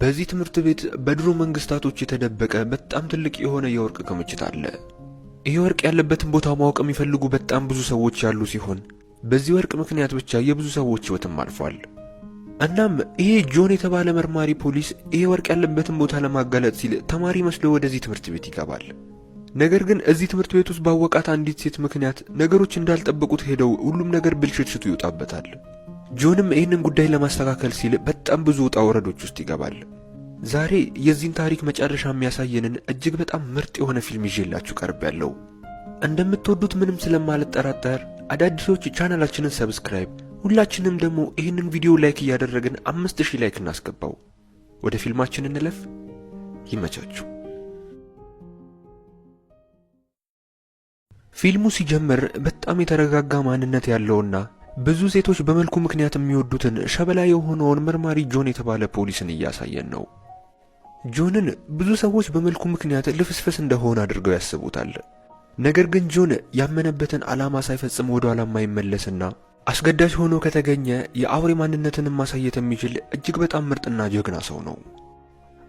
በዚህ ትምህርት ቤት በድሮ መንግስታቶች የተደበቀ በጣም ትልቅ የሆነ የወርቅ ክምችት አለ። ይህ ወርቅ ያለበትን ቦታ ማወቅ የሚፈልጉ በጣም ብዙ ሰዎች ያሉ ሲሆን በዚህ ወርቅ ምክንያት ብቻ የብዙ ሰዎች ህይወትም አልፏል። እናም ይሄ ጆን የተባለ መርማሪ ፖሊስ ይሄ ወርቅ ያለበትን ቦታ ለማጋለጥ ሲል ተማሪ መስሎ ወደዚህ ትምህርት ቤት ይገባል። ነገር ግን እዚህ ትምህርት ቤት ውስጥ ባወቃት አንዲት ሴት ምክንያት ነገሮች እንዳልጠበቁት ሄደው ሁሉም ነገር ብልሽት ይወጣበታል። ጆንም ይህንን ጉዳይ ለማስተካከል ሲል በጣም ብዙ ውጣ ወረዶች ውስጥ ይገባል። ዛሬ የዚህን ታሪክ መጨረሻ የሚያሳየንን እጅግ በጣም ምርጥ የሆነ ፊልም ይዤላችሁ ቀርቤያለሁ። እንደምትወዱት ምንም ስለማልጠራጠር አዳዲሶች ቻናላችንን ሰብስክራይብ፣ ሁላችንም ደግሞ ይህንን ቪዲዮ ላይክ እያደረግን 5000 ላይክ እናስገባው። ወደ ፊልማችን እንለፍ። ይመቻችሁ። ፊልሙ ሲጀምር በጣም የተረጋጋ ማንነት ያለውና ብዙ ሴቶች በመልኩ ምክንያት የሚወዱትን ሸበላ የሆነውን መርማሪ ጆን የተባለ ፖሊስን እያሳየን ነው። ጆንን ብዙ ሰዎች በመልኩ ምክንያት ልፍስፍስ እንደሆነ አድርገው ያስቡታል። ነገር ግን ጆን ያመነበትን ዓላማ ሳይፈጽም ወደ ኋላ የማይመለስና አስገዳጅ ሆኖ ከተገኘ የአውሬ ማንነትን ማሳየት የሚችል እጅግ በጣም ምርጥና ጀግና ሰው ነው።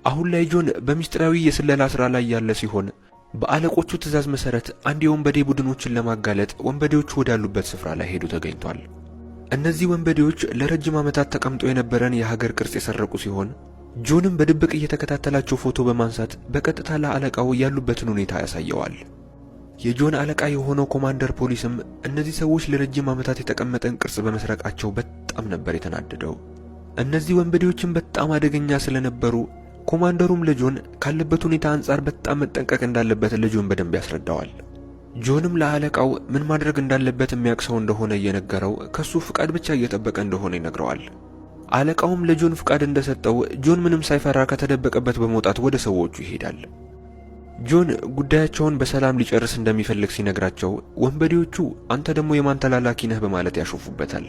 አሁን ላይ ጆን በሚስጥራዊ የስለላ ሥራ ላይ ያለ ሲሆን በአለቆቹ ትዕዛዝ መሰረት አንድ የወንበዴ ቡድኖችን ለማጋለጥ ወንበዴዎቹ ወዳሉበት ስፍራ ላይ ሄዱ ተገኝቷል። እነዚህ ወንበዴዎች ለረጅም ዓመታት ተቀምጦ የነበረን የሀገር ቅርጽ የሰረቁ ሲሆን ጆንም በድብቅ እየተከታተላቸው ፎቶ በማንሳት በቀጥታ ለአለቃው ያሉበትን ሁኔታ ያሳየዋል። የጆን አለቃ የሆነው ኮማንደር ፖሊስም እነዚህ ሰዎች ለረጅም ዓመታት የተቀመጠን ቅርጽ በመስረቃቸው በጣም ነበር የተናደደው። እነዚህ ወንበዴዎችም በጣም አደገኛ ስለነበሩ ኮማንደሩም ለጆን ካለበት ሁኔታ አንጻር በጣም መጠንቀቅ እንዳለበት ለጆን በደንብ ያስረዳዋል። ጆንም ለአለቃው ምን ማድረግ እንዳለበት የሚያቅሰው እንደሆነ እየነገረው ከሱ ፍቃድ ብቻ እየጠበቀ እንደሆነ ይነግረዋል። አለቃውም ለጆን ፍቃድ እንደሰጠው ጆን ምንም ሳይፈራ ከተደበቀበት በመውጣት ወደ ሰዎቹ ይሄዳል። ጆን ጉዳያቸውን በሰላም ሊጨርስ እንደሚፈልግ ሲነግራቸው ወንበዴዎቹ አንተ ደግሞ የማን ተላላኪ ነህ በማለት ያሾፉበታል።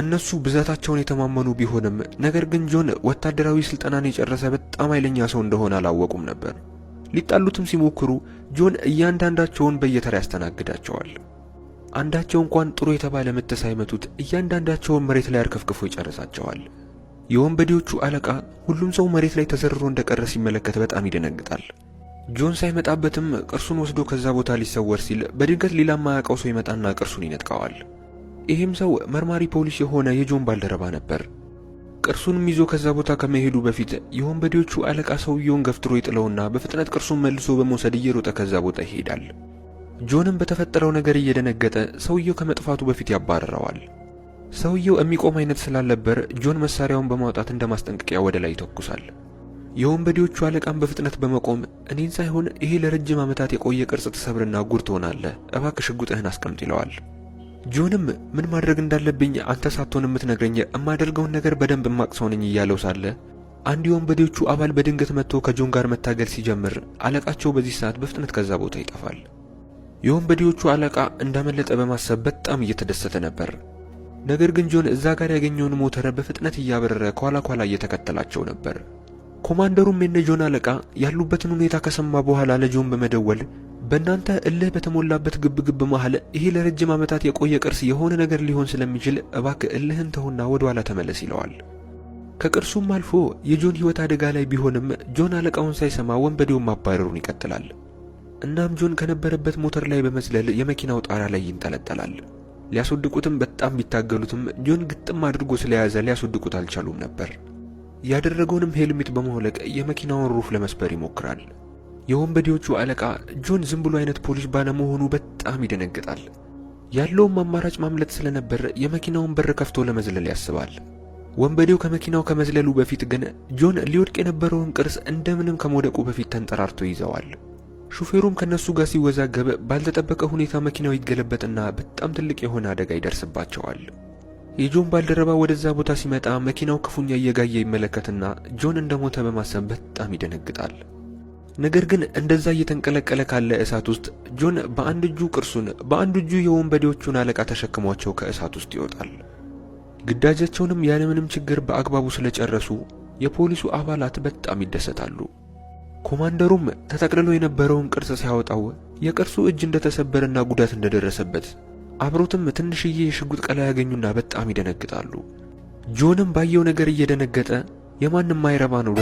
እነሱ ብዛታቸውን የተማመኑ ቢሆንም ነገር ግን ጆን ወታደራዊ ስልጠናን የጨረሰ በጣም ኃይለኛ ሰው እንደሆነ አላወቁም ነበር። ሊጣሉትም ሲሞክሩ ጆን እያንዳንዳቸውን በየተራ ያስተናግዳቸዋል። አንዳቸው እንኳን ጥሩ የተባለ ምት ሳይመቱት እያንዳንዳቸውን መሬት ላይ አርከፍክፎ ይጨርሳቸዋል። የወንበዴዎቹ አለቃ ሁሉም ሰው መሬት ላይ ተዘርሮ እንደቀረ ሲመለከት በጣም ይደነግጣል። ጆን ሳይመጣበትም ቅርሱን ወስዶ ከዛ ቦታ ሊሰወር ሲል በድንገት ሌላ የማያውቀው ሰው ይመጣና ቅርሱን ይነጥቀዋል። ይህም ሰው መርማሪ ፖሊስ የሆነ የጆን ባልደረባ ነበር። ቅርሱንም ይዞ ከዛ ቦታ ከመሄዱ በፊት የወንበዴዎቹ አለቃ ሰውየውን ገፍትሮ ይጥለውና በፍጥነት ቅርሱን መልሶ በመውሰድ እየሮጠ ከዛ ቦታ ይሄዳል። ጆንም በተፈጠረው ነገር እየደነገጠ ሰውየው ከመጥፋቱ በፊት ያባረረዋል። ሰውየው የሚቆም አይነት ስላልነበር ጆን መሳሪያውን በማውጣት እንደ ማስጠንቀቂያ ወደ ላይ ይተኩሳል። የወንበዴዎቹ አለቃም በፍጥነት በመቆም እኔን ሳይሆን ይሄ ለረጅም ዓመታት የቆየ ቅርጽ ትሰብርና ጉር ትሆናለህ፣ እባክህ ሽጉጥህን አስቀምጥ ይለዋል። ጆንም ምን ማድረግ እንዳለብኝ አንተ ሳትሆን የምትነግረኝ የማደርገውን ነገር በደንብ የማቅሰው ነኝ እያለው ሳለ አንድ የወንበዴዎቹ አባል በድንገት መጥቶ ከጆን ጋር መታገል ሲጀምር አለቃቸው በዚህ ሰዓት በፍጥነት ከዛ ቦታ ይጠፋል። የወንበዴዎቹ አለቃ እንዳመለጠ በማሰብ በጣም እየተደሰተ ነበር። ነገር ግን ጆን እዛ ጋር ያገኘውን ሞተር በፍጥነት እያበረረ ከኋላ እየተከተላቸው ነበር። ኮማንደሩም የነ ጆን አለቃ ያሉበትን ሁኔታ ከሰማ በኋላ ለጆን በመደወል በእናንተ እልህ በተሞላበት ግብግብ መሃል ይሄ ለረጅም ዓመታት የቆየ ቅርስ የሆነ ነገር ሊሆን ስለሚችል እባክህ እልህን ተውና ወደ ኋላ ተመለስ ይለዋል። ከቅርሱም አልፎ የጆን ሕይወት አደጋ ላይ ቢሆንም ጆን አለቃውን ሳይሰማ ወንበዴውን ማባረሩን ይቀጥላል። እናም ጆን ከነበረበት ሞተር ላይ በመዝለል የመኪናው ጣራ ላይ ይንጠለጠላል። ሊያስወድቁትም በጣም ቢታገሉትም ጆን ግጥም አድርጎ ስለያዘ ሊያስወድቁት አልቻሉም ነበር። ያደረገውንም ሄልሜት በመውለቅ የመኪናውን ሩፍ ለመስበር ይሞክራል። የወንበዴዎቹ አለቃ ጆን ዝም ብሎ አይነት ፖሊስ ባለመሆኑ በጣም ይደነግጣል። ያለውም አማራጭ ማምለጥ ስለነበር የመኪናውን በር ከፍቶ ለመዝለል ያስባል። ወንበዴው ከመኪናው ከመዝለሉ በፊት ግን ጆን ሊወድቅ የነበረውን ቅርስ እንደምንም ከመውደቁ በፊት ተንጠራርቶ ይዘዋል። ሹፌሩም ከነሱ ጋር ሲወዛገብ ባልተጠበቀ ሁኔታ መኪናው ይገለበጥና በጣም ትልቅ የሆነ አደጋ ይደርስባቸዋል። የጆን ባልደረባ ወደዛ ቦታ ሲመጣ መኪናው ክፉኛ እየጋየ ይመለከትና ጆን እንደሞተ በማሰብ በጣም ይደነግጣል። ነገር ግን እንደዛ እየተንቀለቀለ ካለ እሳት ውስጥ ጆን በአንድ እጁ ቅርሱን በአንድ እጁ የወንበዴዎቹን አለቃ ተሸክሟቸው ከእሳት ውስጥ ይወጣል። ግዳጃቸውንም ያለምንም ችግር በአግባቡ ስለጨረሱ የፖሊሱ አባላት በጣም ይደሰታሉ። ኮማንደሩም ተጠቅልሎ የነበረውን ቅርጽ ሲያወጣው የቅርሱ እጅ እንደተሰበረና ጉዳት እንደደረሰበት አብሮትም ትንሽዬ የሽጉጥ ቀላ ያገኙና በጣም ይደነግጣሉ። ጆንም ባየው ነገር እየደነገጠ የማንም ማይረባ ነው